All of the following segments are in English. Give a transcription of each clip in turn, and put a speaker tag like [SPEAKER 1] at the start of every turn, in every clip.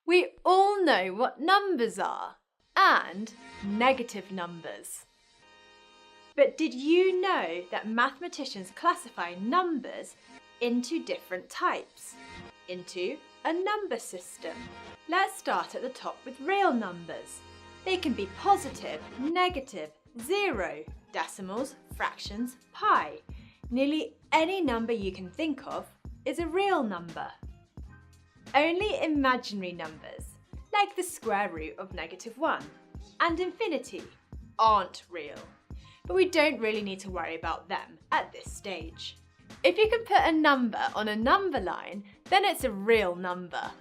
[SPEAKER 1] We all know what numbers are, and negative numbers. But did you know that mathematicians classify numbers into different types, into a number system? Let's start at the top with real numbers. They can be positive, negative, zero, decimals, fractions, pi. Nearly any number you can think of is a real number. Only imaginary numbers, like the square root of -1 and infinity, aren't real. But we don't really need to worry about them at this stage. If you can put a number on a number line, then it's a real number.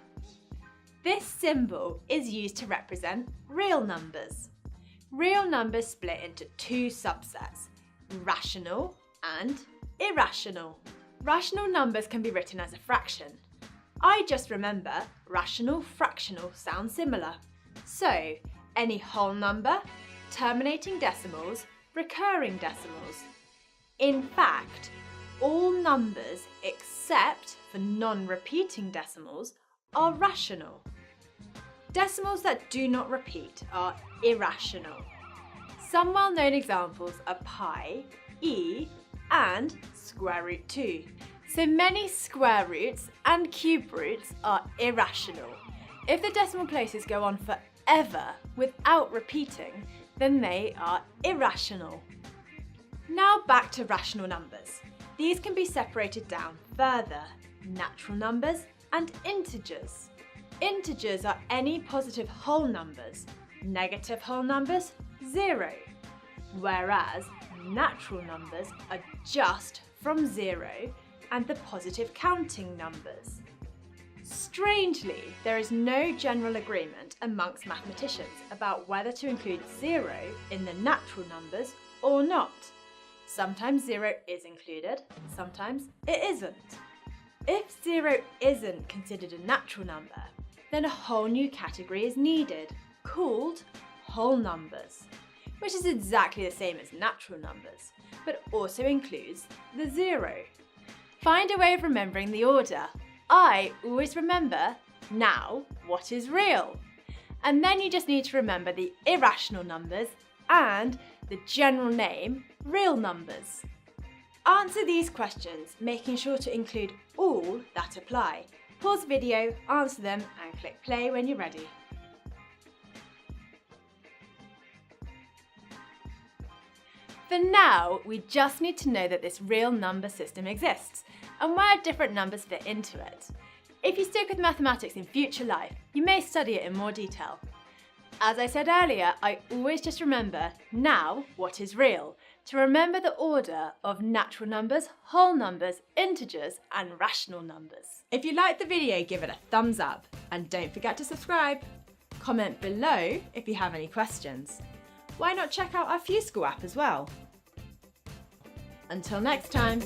[SPEAKER 1] This symbol is used to represent real numbers. Real numbers split into two subsets, rational and irrational. Rational numbers can be written as a fraction. I just remember rational, fractional sound similar. So, any whole number, terminating decimals, recurring decimals. In fact, all numbers except for non-repeating decimals are rational. Decimals that do not repeat are irrational. Some well-known examples are pi, e, and square root 2. So many square roots and cube roots are irrational. If the decimal places go on forever without repeating, then they are irrational. Now back to rational numbers. These can be separated down further, natural numbers and integers. Integers are any positive whole numbers, negative whole numbers, 0, whereas natural numbers are just from 0 and the positive counting numbers. Strangely, there is no general agreement amongst mathematicians about whether to include 0 in the natural numbers or not. Sometimes 0 is included, sometimes it isn't. If 0 isn't considered a natural number, then a whole new category is needed, called whole numbers, which is exactly the same as natural numbers, but also includes the 0. Find a way of remembering the order. I always remember, now what is real? And then you just need to remember the irrational numbers and the general name, real numbers. Answer these questions, making sure to include all that apply. Pause the video, answer them, and click play when you're ready. For now, we just need to know that this real number system exists and where different numbers fit into it. If you stick with mathematics in future life, you may study it in more detail. As I said earlier, I always just remember now what is real, to remember the order of natural numbers, whole numbers, integers, and rational numbers. If you liked the video, give it a thumbs up and don't forget to subscribe. Comment below if you have any questions. Why not check out our FuseSchool app as well? Until next time.